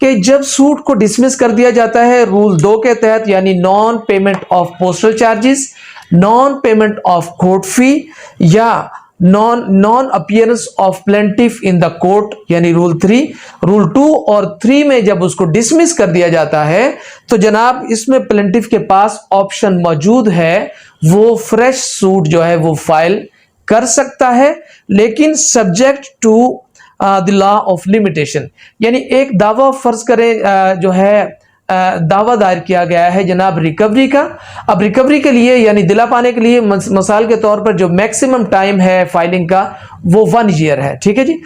कि जब सूट को डिसमिस कर दिया जाता है रूल 2 के तहत, यानी non payment of postal charges, non payment of court fee या non appearance of plaintiff in the court, यानी रूल 3, रूल 2 और 3 में जब उसको डिसमिस कर दिया जाता है तो जनाब इसमें प्लेंटिफ के पास ऑप्शन मौजूद है, वो फ्रेश सूट जो है वो फाइल कर सकता है, लेकिन subject to the law of limitation. यानी एक दावा फर्ज करें जो है दावा दायर किया गया है जनाब रिकवरी का। अब रिकवरी के लिए यानी दिला पाने के लिए मिसाल के तौर पर जो मैक्सिमम टाइम है फाइलिंग का वो 1 ईयर है, ठीक है जी।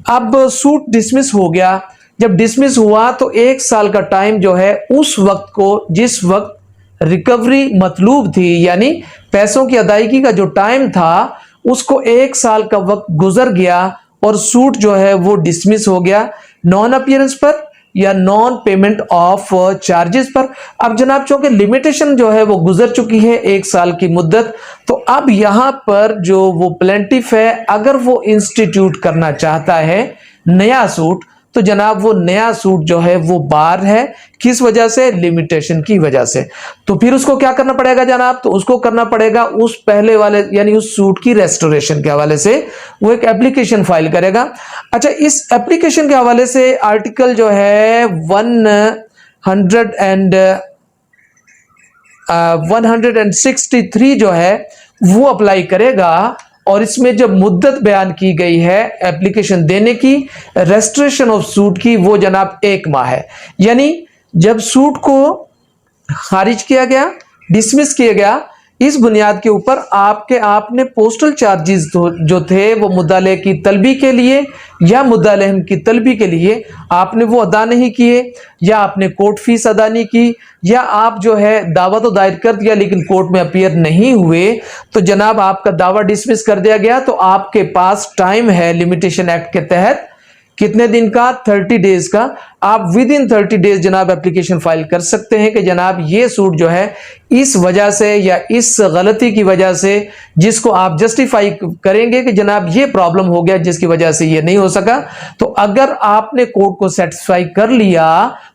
अब सूट डिसमिस हो गया, जब डिसमिस हुआ तो 1 साल का टाइम जो है उस वक्त को जिस वक्त रिकवरी मतलूब थी, यानी पैसों की अदायगी का जो टाइम था उसको 1 साल का वक्त गुजर गया और सूट जो है वो डिसमिस हो गया नॉन अपीयरेंस पर या नॉन पेमेंट ऑफ चार्जेस पर। अब जनाब चूंकि लिमिटेशन जो है वो गुजर चुकी है 1 साल की मुद्दत, तो अब यहां पर जो वो प्लेंटिफ है अगर वो इंस्टीट्यूट करना चाहता है नया सूट, तो जनाब वो नया सूट जो है वो बार है। किस वजह से? लिमिटेशन की वजह से। तो फिर उसको क्या करना पड़ेगा जनाब? तो उसको करना पड़ेगा उस पहले वाले यानी उस सूट की रेस्टोरेशन के हवाले से वो एक एप्लीकेशन फाइल करेगा। अच्छा, इस एप्लीकेशन के हवाले से आर्टिकल जो है 163 जो है वो अप्लाई करेगा और इसमें जब मुद्दत बयान की गई है एप्लीकेशन देने की रेस्टोरेशन ऑफ सूट की, वो जनाब 1 माह है। यानी जब सूट को खारिज किया गया, डिसमिस किया गया, इस बुनियाद के ऊपर आपने पोस्टल चार्जेस जो थे वो मुद्दाले की तलबी के लिए या मुद्दालहम की तलबी के लिए आपने वो अदा नहीं किए, या आपने कोर्ट फीस अदा नहीं की, या आप जो है दावा तो दायर कर दिया लेकिन कोर्ट में अपीयर नहीं हुए, तो जनाब आपका दावा डिसमिस कर दिया गया। तो आपके पास टाइम है लिमिटेशन एक्ट के तहत कितने दिन का? 30 डेज का। आप विद इन 30 डेज जनाब एप्लीकेशन फाइल कर सकते हैं कि जनाब ये सूट जो है इस वजह से या इस गलती की वजह से जिसको आप जस्टिफाई करेंगे कि जनाब ये प्रॉब्लम हो गया जिसकी वजह से ये नहीं हो सका, तो अगर आपने कोर्ट को सेटिस्फाई कर लिया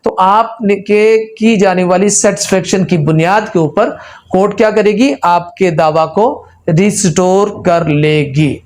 तो आपने के की जाने वाली सेटिस्फेक्शन की बुनियाद के ऊपर कोर्ट क्या करेगी? आपके दावा को रिस्टोर कर लेगी।